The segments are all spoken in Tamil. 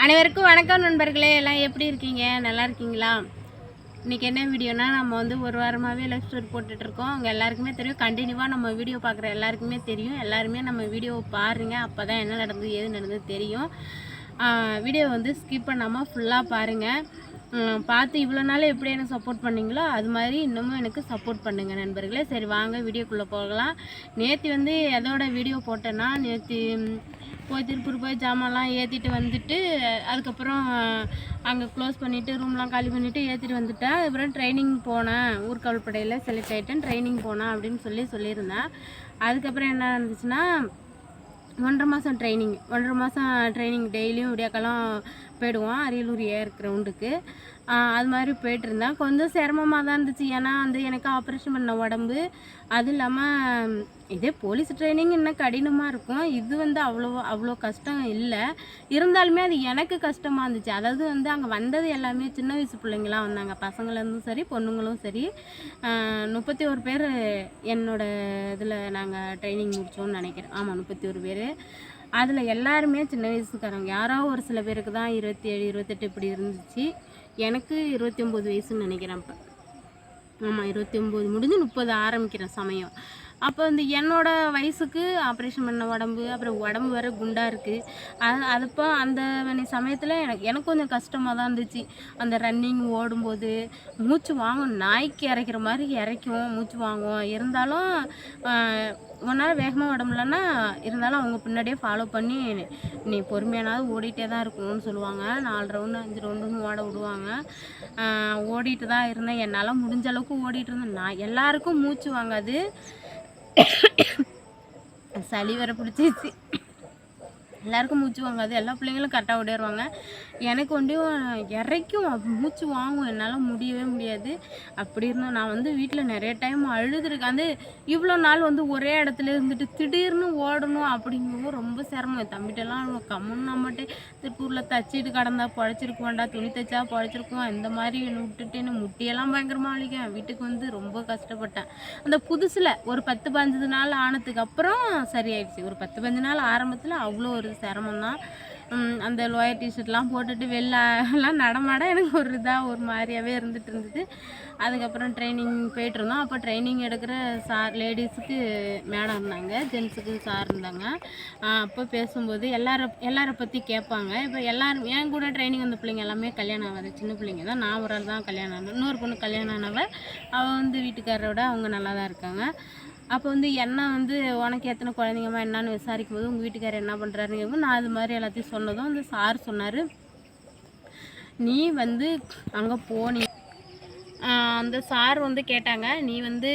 அனைவருக்கும் வணக்கம் நண்பர்களே. எல்லாம் எப்படி இருக்கீங்க? நல்லா இருக்கீங்களா? இன்றைக்கி என்ன வீடியோனா, நம்ம வந்து ஒரு வாரமாகவே லைஃப் ஸ்டோரி போட்டுட்ருக்கோம். அவங்க எல்லாருக்குமே தெரியும், கண்டினியூவாக நம்ம வீடியோ பார்க்குற எல்லாருக்குமே தெரியும். எல்லாருமே நம்ம வீடியோவை பாருங்கள், அப்போ தான் என்ன நடந்தது ஏது நடந்தது தெரியும். வீடியோ வந்து ஸ்கிப் பண்ணாமல் ஃபுல்லாக பாருங்கள். பார்த்து இவ்வளோ நாள் எப்படி எனக்கு சப்போர்ட் பண்ணிங்களோ அது மாதிரி இன்னமும் எனக்கு சப்போர்ட் பண்ணுங்கள் நண்பர்களே. சரி வாங்க வீடியோக்குள்ளே போகலாம். நேற்று வந்து எதோட வீடியோ போட்டேன்னா, நேற்று போய் திருப்பூர் போய் ஜாமான்லாம் ஏற்றிட்டு வந்துட்டு அதுக்கப்புறம் அங்கே க்ளோஸ் பண்ணிவிட்டு ரூம்லாம் காலி பண்ணிவிட்டு ஏற்றிட்டு வந்துட்டேன். அதுக்கப்புறம் ட்ரைனிங் போனேன், ஊர்காவல்படையில் செலக்ட் ஆகிட்டேன், ட்ரைனிங் போனேன் அப்படின்னு சொல்லியிருந்தேன். அதுக்கப்புறம் என்ன இருந்துச்சுன்னா, 1.5 மாதம் ட்ரைனிங் டெய்லியும் விடியாக்காலம் போயிடுவோம் அரியலூர் ஏர் கிரவுண்டுக்கு. அது மாதிரி போயிட்டுருந்தேன். கொஞ்சம் சிரமமாக தான் இருந்துச்சு. ஏன்னா வந்து எனக்கு ஆப்ரேஷன் பண்ண உடம்பு, அது இல்லாமல் இதே போலீஸ் ட்ரைனிங் இன்னும் கடினமாக இருக்கும். இது வந்து அவ்வளோ கஷ்டம் இல்லை. இருந்தாலுமே அது எனக்கு கஷ்டமாக இருந்துச்சு. அதாவது வந்து அங்கே வந்தது எல்லாமே சின்ன வயசு பிள்ளைங்களாம் வந்தாங்க, பசங்களும் சரி பொண்ணுங்களும் சரி. 31 பேர் என்னோடய இதில் நாங்கள் ட்ரைனிங் முடித்தோன்னு நினைக்கிறேன். ஆமாம், 31 பேர். அதில் எல்லாருமே சின்ன வயசுக்காரங்க. யாரோ ஒரு சில பேருக்கு தான் 27 28 இப்படி இருந்துச்சு. எனக்கு 29 வயசுன்னு நினைக்கிறேன். அப்போ ஆமாம், 29 முடிஞ்சு 30 ஆரம்பிக்கிற சமயம். அப்போ வந்து என்னோடய வயசுக்கு ஆப்ரேஷன் பண்ண உடம்பு, அப்புறம் உடம்பு வேறு குண்டாக இருக்குது. அதுப்போ அந்த சமயத்தில் எனக்கு கொஞ்சம் கஷ்டமாக தான் இருந்துச்சு. அந்த ரன்னிங் ஓடும்போது மூச்சு வாங்கும், நாய்க்கு இறைக்கிற மாதிரி இறைக்கும், மூச்சு வாங்கும். இருந்தாலும் உன்னால் வேகமாக ஓடமுடிலன்னா இருந்தாலும் அவங்க பின்னாடியே ஃபாலோ பண்ணி நீ பொறுமையானாவது ஓடிட்டே தான் இருக்கணும்னு சொல்லுவாங்க. 4 ரவுண்டு 5 ரவுண்டுன்னு ஓட விடுவாங்க. ஓடிட்டு தான் இருந்தேன். என்னால் முடிஞ்ச அளவுக்கு ஓடிட்டு இருந்தேன். நான் எல்லாருக்கும் மூச்சு வாங்காது, சளி வர பிடிச்சிச்சு. எல்லாருக்கும் மூச்சு வாங்காது, எல்லா பிள்ளைங்களும் கரெக்டாக ஓடிடுவாங்க. எனக்கு இறைக்கும், மூச்சு வாங்கும், என்னால் முடியவே முடியாது. அப்படி இருந்தோம். நான் வந்து வீட்டில் நிறைய டைம் அழுதுருக்கேன். வந்து இவ்வளோ நாள் வந்து ஒரே இடத்துல இருந்துட்டு திடீர்னு ஓடணும் அப்படிங்கவும் ரொம்ப சிரமம். என் தம்பிட்டெல்லாம் கம்முன்னு நம்மகிட்டே திருப்பூரில் தச்சிட்டு கடந்தா பொழைச்சிருக்குவாண்டா, துணி தைச்சா பொழைச்சிருக்குவான், இந்த மாதிரி விட்டுட்டு என்ன முட்டியெல்லாம் பயங்கரமாக அழிக்கும். வீட்டுக்கு வந்து ரொம்ப கஷ்டப்பட்டேன். அந்த புதுசில் ஒரு 10-15 நாள் ஆனதுக்கு அப்புறம் சரியாயிடுச்சு. ஒரு 10-15 நாள் ஆரம்பத்தில் அவ்வளோ ஒரு சிரமம்தான். அந்த லோயர் டிஷர்ட்லாம் போட்டுட்டு வெளிலலாம் நடமாட எனக்கு ஒரு மாதிரியாகவே இருந்துட்டு. அதுக்கப்புறம் ட்ரைனிங் போயிட்டுருந்தோம். அப்போ ட்ரைனிங் எடுக்கிற சார் லேடிஸுக்கு மேடம் இருந்தாங்க, ஜென்ஸுக்கு சார் இருந்தாங்க. அப்போ பேசும்போது எல்லாரை பற்றி கேட்பாங்க. இப்போ எல்லோரும் என் கூட ட்ரைனிங் வந்த பிள்ளைங்க எல்லாமே கல்யாணம் ஆகாத சின்ன பிள்ளைங்க தான். நான் ஒரு ஆள் தான் கல்யாணம் ஆனேன். இன்னொரு பொண்ணு கல்யாணம் ஆனவள், அவள் வந்து வீட்டுக்காரரோட அவங்க நல்லா தான் இருக்காங்க. அப்போ வந்து என்ன வந்து உனக்கு எத்தனை குழந்தைங்கம்மா என்னான்னு விசாரிக்கும் போது உங்கள் வீட்டுக்காரர் என்ன பண்ணுறாருன்னு கேட்கும். நான் அது மாதிரி எல்லாத்தையும் சொன்னதும் அந்த சார் சொன்னார், நீ வந்து அங்கே போனி. அந்த சார் வந்து கேட்டாங்க, நீ வந்து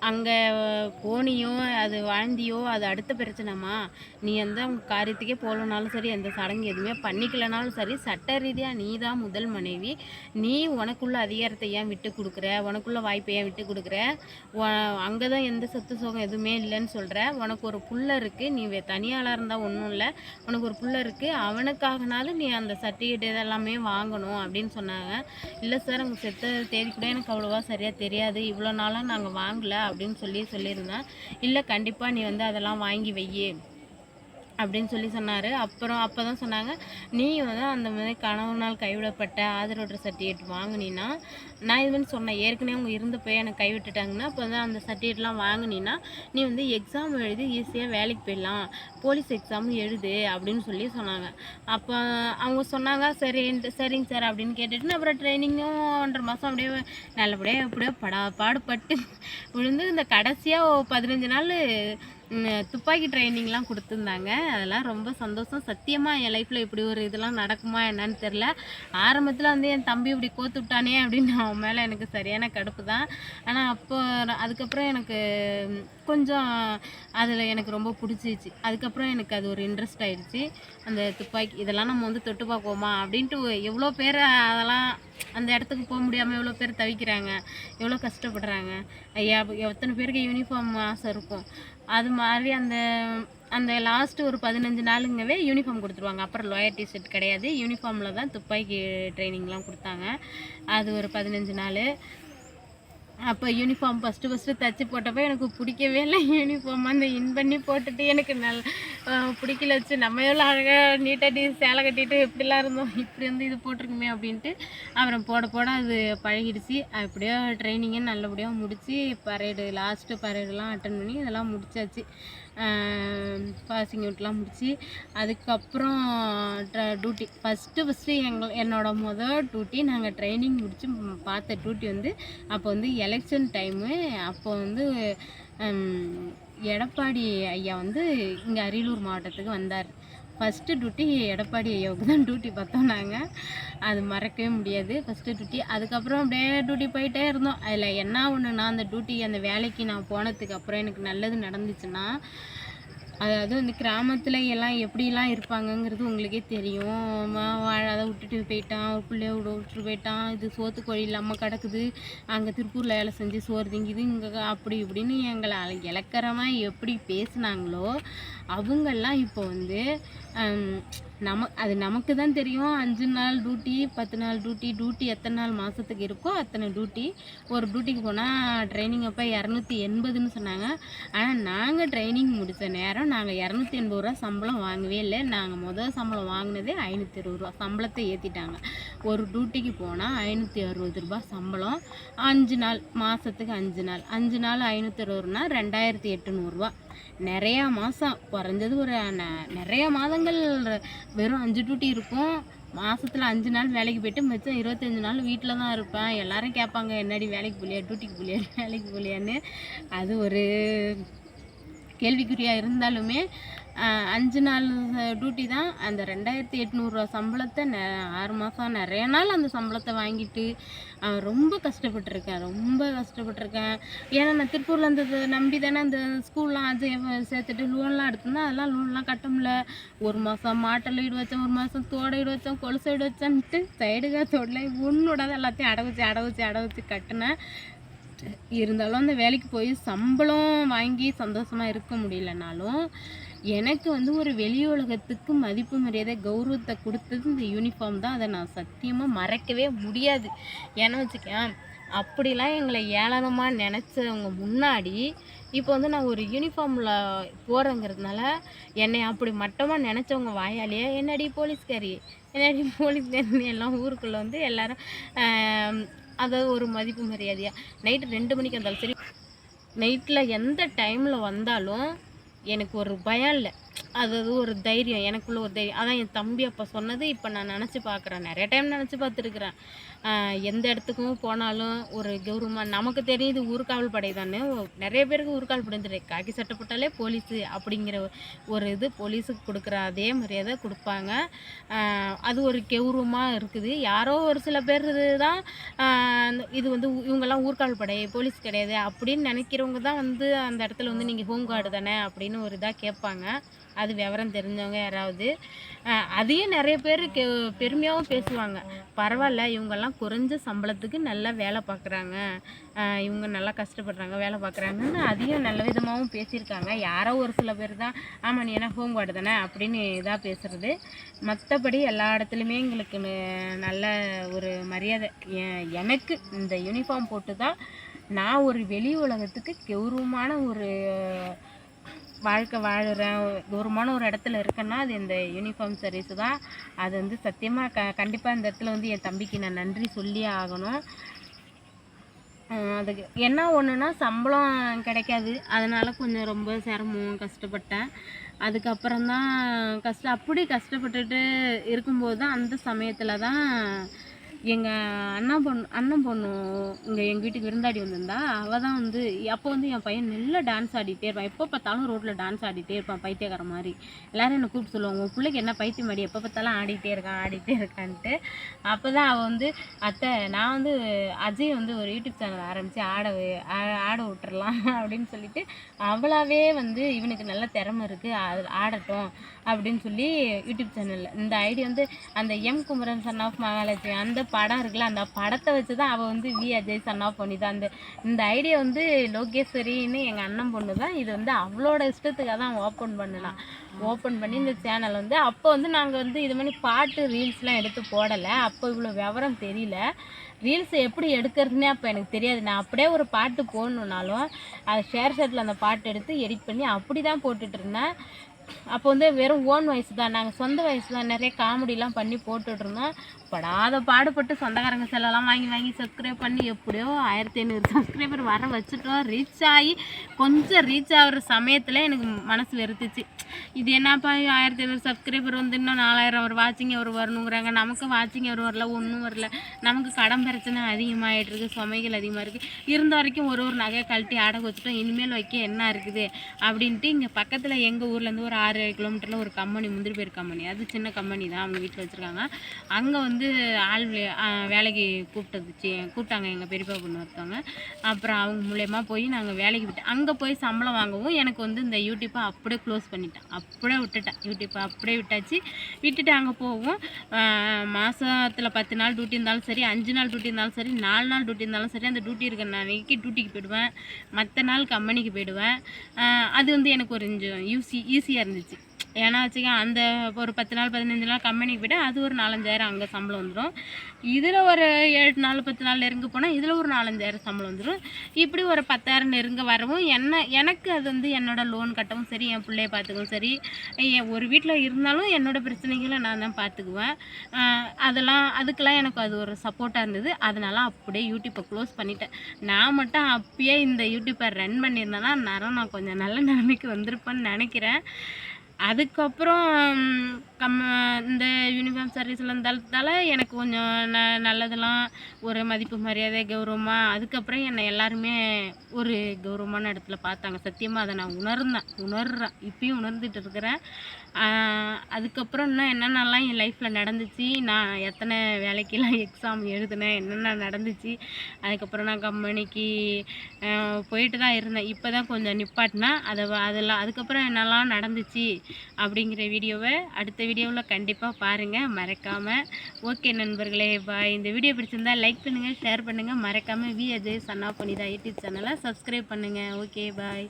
அங்கே போனியோ அது வாழ்ந்தியோ அது அடுத்த பிரச்சனைம்மா. நீ வந்து அவங்க காரியத்துக்கே போகலனாலும் சரி, எந்த சடங்கு எதுவுமே பண்ணிக்கலனாலும் சரி, சட்ட ரீதியாக நீ தான் முதல் மனைவி. நீ உனக்குள்ள அதிகாரத்தை ஏன் விட்டு கொடுக்குற, உனக்குள்ள வாய்ப்பை ஏன் விட்டு கொடுக்குற? அங்கே தான் எந்த சொத்து சோகம் எதுவுமே இல்லைன்னு சொல்கிற. உனக்கு ஒரு புள்ள இருக்குது, நீ தனியாளாக இருந்தால் ஒன்றும் இல்லை, உனக்கு ஒரு புள்ள இருக்குது, அவனுக்காகனாலும் நீ அந்த சர்டிஃபிகேட் இதெல்லாமே வாங்கணும் அப்படின்னு சொன்னாங்க. இல்லை சார், அவங்க செத்த தேதி கூட எனக்கு அவ்வளோவா சரியாக தெரியாது, இவ்வளோ நாளாக நாங்கள் வாங்கலை அப்படின்னு சொல்லியிருந்தேன். இல்லை கண்டிப்பாக நீ வந்து அதெல்லாம் வாங்கி வையே அப்படின்னு சொன்னார். அப்போ தான் சொன்னாங்க, நீ வந்து அந்த மாதிரி கணவனால் கைவிடப்பட்ட ஆதரவற்ற சர்டிஃபிகேட் வாங்கினீன்னா, நான் இது மாதிரி சொன்னேன், ஏற்கனவே அவங்க இருந்தப்போ எனக்கு கைவிட்டுட்டாங்கன்னா, அப்போ வந்து அந்த சர்டிஃபிகேட்லாம் வாங்கினீன்னா நீ வந்து எக்ஸாம் எழுதி ஈஸியாக வேலைக்கு போயிடலாம், போலீஸ் எக்ஸாமும் எழுது அப்படின்னு சொன்னாங்க. அப்போ அவங்க சொன்னாங்க, சரிங்க சார் அப்படின்னு கேட்டுட்டு அப்புறம் ட்ரைனிங்கும் 1.5 மாதம் அப்படியே நல்லபடியாக எப்படியோ பாடுபட்டு விழுந்து இந்த கடைசியாக 15 நாள் துப்பாக்கி ட்ரைனிங்லாம் கொடுத்துருந்தாங்க. அதெல்லாம் ரொம்ப சந்தோஷம். சத்தியமாக என் லைஃப்பில் இப்படி ஒரு இதெல்லாம் நடக்குமா என்னன்னு தெரில. ஆரம்பத்தில் வந்து என் தம்பி இப்படி கோத்து விட்டானே அப்படின்னு அவன் மேலே எனக்கு சரியான கடுப்பு தான். ஆனால் அதுக்கப்புறம் எனக்கு கொஞ்சம் அதில் எனக்கு ரொம்ப பிடிச்சிச்சு. அதுக்கப்புறம் எனக்கு அது ஒரு இன்ட்ரெஸ்ட் ஆகிடுச்சு. அந்த துப்பாக்கி இதெல்லாம் நம்ம வந்து தொட்டு பார்ப்போமா அப்படின்ட்டு எவ்வளோ பேர் அதெல்லாம் அந்த இடத்துக்கு போக முடியாமல் எவ்வளோ பேர் தவிக்கிறாங்க, எவ்வளோ கஷ்டப்படுறாங்க. எத்தனை பேருக்கு யூனிஃபார்ம் ஆசை இருக்கும். அது மாதிரி அந்த லாஸ்ட்டு ஒரு 15 நாளுங்கவே யூனிஃபார்ம் கொடுத்துருவாங்க. அப்புறம் லோயர் டிஷர்ட் கிடையாது, யூனிஃபார்மில் தான் துப்பாக்கி ட்ரைனிங்லாம் கொடுத்தாங்க. அது ஒரு 15 நாள். அப்போ யூனிஃபார்ம் ஃபஸ்ட்டு தைச்சி போட்டப்போ எனக்கு பிடிக்கவே இல்லை. யூனிஃபார்ம் அந்த இன் பண்ணி போட்டுட்டு எனக்கு பிடிக்கல வச்சு. நம்ம எவ்வளோ அழகாக நீட்டாக சேலை கட்டிட்டு எப்படிலாம் இருந்தோம், இப்படி வந்து இது போட்டிருக்குமே அப்படின்ட்டு அப்புறம் போட போட அது பழகிடுச்சு. அப்படியே ட்ரைனிங்கை நல்லபடியாக முடித்து பரேடு லாஸ்ட்டு பரேடெலாம் அட்டன் பண்ணி இதெல்லாம் முடிச்சாச்சு. பாசிங் அவுட்லாம் முடிச்சு அதுக்கப்புறம் டியூட்டி ஃபஸ்ட்டு என்னோடய டியூட்டி நாங்கள் ட்ரைனிங் முடித்து பார்த்த டியூட்டி வந்து அப்போ வந்து எலெக்ஷன் டைமு. அப்போ வந்து எடப்பாடி ஐயா வந்து இங்கே அரியலூர் மாவட்டத்துக்கு வந்தார். ஃபஸ்ட்டு டியூட்டி எடப்பாடி ஐயாவுக்கு தான் டியூட்டி பார்த்தோம் நாங்கள். அது மறக்கவே முடியாது ஃபஸ்ட்டு டியூட்டி. அதுக்கப்புறம் அப்படியே டியூட்டி போயிட்டே இருந்தோம். அதில் என்ன ஒன்றுனா அந்த டியூட்டி அந்த வேலைக்கு நான் போனதுக்கு அப்புறம் எனக்கு நல்லது நடந்துச்சுன்னா, அதாவது வந்து கிராமத்தில் எல்லாம் எப்படிலாம் இருப்பாங்கங்கிறது உங்களுக்கே தெரியும். அதை விட்டுட்டு போயிட்டான், ஒரு பிள்ளைய விட்டுட்டு போயிட்டான், இது சோத்து கோழி இல்லாமல் கிடக்குது, அங்கே திருப்பூரில் வேலை செஞ்சு சோறு திங்குது, இங்கே அப்படி இப்படின்னு எங்களை இலக்கரமாக எப்படி பேசுனாங்களோ அவங்கெல்லாம் இப்போ வந்து அது நமக்கு தான் தெரியும். 5 நாள் டியூட்டி, 10 நாள் டியூட்டி எத்தனை நாள் மாதத்துக்கு இருக்கோ அத்தனை டியூட்டி. ஒரு டியூட்டிக்கு போனால் ட்ரைனிங் அப்போ 280ன்னு சொன்னாங்க. ஆனால் நாங்கள் ட்ரைனிங் முடித்த நேரம் நாங்கள் 280 ரூபா சம்பளம் வாங்கவே இல்லை. நாங்கள் முதல் சம்பளம் வாங்கினதே 520 ரூபா. சம்பளத்தை ஏற்றிட்டாங்க. ஒரு டியூட்டிக்கு போனால் 560 ரூபா சம்பளம். 5 நாள் மாதத்துக்கு 5 நாள் 560 2800 நிறையா மாதம் குறைஞ்சது ஒரு நிறைய மாதங்கள் வெறும் 5 டியூட்டி இருக்கும். மாதத்தில் 5 நாள் வேலைக்கு போய்ட்டு மிச்சம் 25 நாள் வீட்டில் தான் இருப்பேன். எல்லோரும் கேட்பாங்க, என்னடி வேலைக்கு போலியா, டியூட்டிக்கு போலியா, வேலைக்கு போலியான்னு. அது ஒரு கேள்விக்குறியாக இருந்தாலுமே 5 நாள் டியூட்டி தான். அந்த 2800 சம்பளத்தை 6 மாதம் நிறைய நாள் அந்த சம்பளத்தை வாங்கிட்டு ரொம்ப கஷ்டப்பட்டுருக்கேன். ஏன்னா நான் திருப்பூரில் அந்த நம்பி தானே அந்த ஸ்கூல்லாம் சேர்த்துட்டு லோன்லாம் எடுத்திருந்தேன். அதெல்லாம் லோன்லாம் கட்ட முடியல. ஒரு மாதம் மாட்டை ஈடு வச்சேன், ஒரு மாதம் தோடை ஈடு வச்சேன், கொலுசு ஈடு வச்சேன்ட்டு சைடுగా தோடல ஒன்னோட எல்லாத்தையும் அடை வச்சு கட்டினேன். இருந்தாலும் அந்த வேலைக்கு போய் சம்பளம் வாங்கி சந்தோஷமாக இருக்க முடியலனாலும் எனக்கு வந்து ஒரு வெளி உலகத்துக்கு மதிப்பு மரியாதை கௌரவத்தை கொடுத்தது இந்த யூனிஃபார்ம் தான். அதை நான் சத்தியமாக மறக்கவே முடியாது. ஏன்னா வச்சுக்கேன், அப்படிலாம் எங்களை ஏளனமாக நினச்சவங்க முன்னாடி இப்போ வந்து நான் ஒரு யூனிஃபார்மில் போகிறேங்கிறதுனால என்னை அப்படி மட்டமாக நினச்சவங்க வாயாலேயே என்னடி போலீஸ்காரி எல்லாம் ஊருக்குள்ளே வந்து எல்லோரும் அதாவது ஒரு மதிப்பு மரியாதையாக நைட்டு 2 மணிக்கு வந்தாலும் சரி, நைட்டில் எந்த டைமில் வந்தாலும் எனக்கு ஒரு பயம் இல்லை. அதாவது ஒரு தைரியம், எனக்குள்ள ஒரு தைரியம். அதான் என் தம்பி அப்போ சொன்னது இப்போ நான் நினச்சி பார்க்குறேன். நிறைய டைம் நினச்சி பார்த்துருக்குறேன். எந்த இடத்துக்கும் போனாலும் ஒரு கௌரவமாக நமக்கு தெரியுது ஊர்காவல் படை தானே. நிறைய பேருக்கு ஊர்காவல் படை தெரியும். காக்கி சட்டை போட்டாலே போலீஸு அப்படிங்கிற ஒரு இது போலீஸுக்கு கொடுக்குற அதே மரியாதை கொடுப்பாங்க. அது ஒரு கௌரவமாக இருக்குது. யாரோ ஒரு சில பேர் தான் இது வந்து இவங்கெல்லாம் ஊர்காவல் படை போலீஸ் கிடையாது அப்படின்னு நினைக்கிறவங்க தான் வந்து அந்த இடத்துல வந்து நீங்கள் ஹோம் கார்டு தானே அப்படின்னு ஒரு இதாக கேட்பாங்க. அது விவரம் தெரிஞ்சவங்க யாராவது. அதையும் நிறைய பேர் பெருமையாகவும் பேசுவாங்க. பரவாயில்ல, இவங்கெல்லாம் குறைஞ்ச சம்பளத்துக்கு நல்லா வேலை பார்க்குறாங்க, இவங்க நல்லா கஷ்டப்படுறாங்க வேலை பார்க்குறாங்கன்னு அதையும் நல்ல விதமாகவும் பேசியிருக்காங்க. யாரோ ஒரு சில பேர் தான் ஆமாம் நீ என்ன ஹோம் கார்டு தானே அப்படின்னு இதாக பேசுகிறது. மற்றபடி எல்லா இடத்துலையுமே எங்களுக்கு நல்ல ஒரு மரியாதை. எனக்கு இந்த யூனிஃபார்ம் போட்டு தான் நான் ஒரு வெளி உலகத்துக்கு கௌரவமான ஒரு வாழ்க்கை வாழுறேன், தூரமான ஒரு இடத்துல இருக்கேன்னா அது இந்த யூனிஃபார்ம் சர்வீஸு தான். அது வந்து சத்தியமாக கண்டிப்பாக இந்த இடத்துல வந்து என் தம்பிக்கு நான் நன்றி சொல்லியே ஆகணும். அதுக்கு என்ன ஒன்றுனா சம்பளம் கிடைக்காது, அதனால் கொஞ்சம் ரொம்ப சிரமம் கஷ்டப்பட்டேன். அதுக்கப்புறம் தான் அப்படி கஷ்டப்பட்டுட்டு இருக்கும்போது தான் அந்த சமயத்தில் தான் எங்கள் அண்ணன் பொண்ணு இங்கே எங்கள் வீட்டுக்கு விருந்தாடி வந்திருந்தா. அவள் தான் வந்து அப்போ வந்து என் பையன் நல்லா டான்ஸ் ஆடிட்டே இருப்பான். எப்போ பார்த்தாலும் ரோட்டில் டான்ஸ் ஆடிட்டே இருப்பான், பைத்தியக்கார மாதிரி. எல்லோரும் என்னை கூப்பிட்டு சொல்லுவாங்க, உன் பிள்ளைக்கு என்ன பைத்தியம் மாடி எப்போ பார்த்தாலும் ஆடிட்டே இருக்கான்ட்டு. அப்போ தான் அவள் வந்து அத்தை நான் வந்து அஜய் வந்து ஒரு யூடியூப் சேனல் ஆரம்பித்து ஆட விட்டுறலாம் அப்படின்னு சொல்லிட்டு அவளாவே வந்து இவனுக்கு நல்ல திறமை இருக்குது ஆடட்டும் அப்படின்னு சொல்லி யூடியூப் சேனலில் இந்த ஐடி வந்து அந்த M Kumaran son of Mahalakshmi அந்த படம் இருக்குல்ல, அந்த படத்தை வச்சு தான் அவள் வந்து வி அஜய் சன்னா பொண்ணு தான். இந்த ஐடியா வந்து லோகேஸ்வரின்னு எங்கள் அண்ணன் பொண்ணு தான். இது வந்து அவளோட இஷ்டத்துக்காக தான் ஓப்பன் பண்ணினான். ஓப்பன் பண்ணி இந்த சேனல் வந்து அப்போ வந்து நாங்கள் வந்து இது மாதிரி பாட்டு ரீல்ஸ்லாம் எடுத்து போடலை. அப்போ இவ்வளோ விவரம் தெரியல. ரீல்ஸ் எப்படி எடுக்கிறதுனே அப்போ எனக்கு தெரியாது. நான் அப்படியே ஒரு பாட்டு போடணுன்னாலும் அதை ஷேர் ஷாட்டில் அந்த பாட்டு எடுத்து எடிட் பண்ணி அப்படி தான் போட்டுட்ருந்தேன். அப்போ வந்து வெறும் ஓன் வாய்ஸ் தான், நாங்கள் சொந்த வாய்ஸ் தான். நிறைய காமெடிலாம் பண்ணி போட்டுட்ருந்தோம். படாத பாடுபட்டு சொந்தக்காரங்க செல்லலாம் வாங்கி சப்ஸ்கிரைப் பண்ணி எப்படியோ 1500 சப்ஸ்கிரைபர் வர வச்சுட்டோம். ரீச் ஆகி கொஞ்சம் ரீச் ஆகிற சமயத்தில் எனக்கு மனசு வெறுத்துச்சு. இது என்னப்பா 1500 சப்ஸ்கிரைபர் வந்து இன்னும் 4000 வாட்சிங் அவர் வரணுங்கிறாங்க. நமக்கு வாட்சிங் அவர் வரல, ஒன்றும் வரல. நமக்கு கடன் பிரச்சனை அதிகமாகிட்டு இருக்குது, சுமைகள் அதிகமாக இருக்குது. இருந்த வரைக்கும் ஒரு நகையை கழட்டி அடகு வச்சுட்டோம். இனிமேல் வைக்க என்ன இருக்குது அப்படின்ட்டு இங்கே பக்கத்தில் எங்கள் ஊர்லேருந்து ஒரு 6 கிலோமீட்டரில் ஒரு கம்பெனி, முந்திரி பேர் கம்பெனி, அது சின்ன கம்பெனி தான், அவங்க வீட்டில் வச்சுருக்காங்க. அங்கே வந்து ஆள் வேலைக்கு கூப்பிட்டாங்க எங்கள் பெரியப்பா பொண்ணு ஒருத்தவங்க. அப்புறம் அவங்க மூலயமா போய் நாங்கள் வேலைக்கு விட்டோம். அங்கே போய் சம்பளம் வாங்கவும் எனக்கு வந்து இந்த யூடியூப்பை அப்படியே க்ளோஸ் பண்ணிட்டேன், அப்படியே விட்டுட்டேன். யூடியூப்பை அப்படியே விட்டுட்டு அங்கே போவோம். மாதத்தில் 10 நாள் டியூட்டி இருந்தாலும் சரி, 5 நாள் டியூட்டி இருந்தாலும் சரி, 4 நாள் டியூட்டி இருந்தாலும் சரி, அந்த டியூட்டி இருக்கிற நாளைக்கு டியூட்டிக்கு போயிடுவேன், மற்ற நாள் கம்பெனிக்கு போயிடுவேன். அது வந்து எனக்கு ஒரு கொஞ்சம் ஈஸியாக இருந்துச்சு. ஏன்னா வச்சுக்க, அந்த ஒரு 10 நாள் 15 நாள் கம்பெனிக்கு போய்ட்டு அது ஒரு 4-5000 அங்கே சம்பளம் வந்துடும். இதில் ஒரு 7 நாள் 10 நாள் நெருங்க போனால் இதில் ஒரு 4-5000 சம்பளம் வந்துடும். இப்படி ஒரு 10,000 நெருங்க வரவும் எனக்கு அது வந்து என்னோடய லோன் கட்டவும் சரி, என் பிள்ளைய பார்த்துக்கவும் சரி, ஒரு வீட்டில் இருந்தாலும் என்னோடய பிரச்சனைகளை நான் தான் பார்த்துக்குவேன். அதுக்கெல்லாம் எனக்கு அது ஒரு சப்போர்ட்டாக இருந்தது. அதனால அப்படியே யூடியூப்பை க்ளோஸ் பண்ணிட்டேன். நான் மட்டும் அப்பயே இந்த யூடியூப்பை ரன் பண்ணியிருந்தேன்னா நான் கொஞ்சம் நல்ல நிலைமைக்கு வந்திருப்பேன்னு நினைக்கிறேன். அதுக்கப்புறம் இந்த யூனிஃபார்ம் சர்வீஸில் இருந்ததால எனக்கு கொஞ்சம் நல்லதெல்லாம் ஒரு மதிப்பு மரியாதை கௌரவமாக, அதுக்கப்புறம் என்னை எல்லாருமே ஒரு கௌரவமான இடத்துல பார்த்தாங்க. சத்தியமாக அதை நான் உணர்றேன், இப்பயும் உணர்ந்துட்டு இருக்கிறேன். அதுக்கப்புறம் இன்னும் என்னென்னலாம் என் லைஃப்பில் நடந்துச்சு, நான் எத்தனை வேலைக்கெல்லாம் எக்ஸாம் எழுதினேன், என்னென்ன நடந்துச்சு. அதுக்கப்புறம் நான் கம்பெனிக்கு போயிட்டு தான் இருந்தேன். இப்போ தான் கொஞ்சம் நிப்பாட்டினேன். அதெல்லாம் அதுக்கப்புறம் என்னெல்லாம் நடந்துச்சு அப்படிங்கிற வீடியோவை அடுத்த வீடியோவில் கண்டிப்பாக பாருங்கள், மறக்காமல். ஓகே நண்பர்களே, பாய். இந்த வீடியோ பிடிச்சிருந்தா லைக் பண்ணுங்கள், ஷேர் பண்ணுங்கள், மறக்காமல் வி அஜய் சன்னா பொண்ணு தான் யூடியூப் சேனலை சப்ஸ்கிரைப் பண்ணுங்கள். ஓகே, பாய்.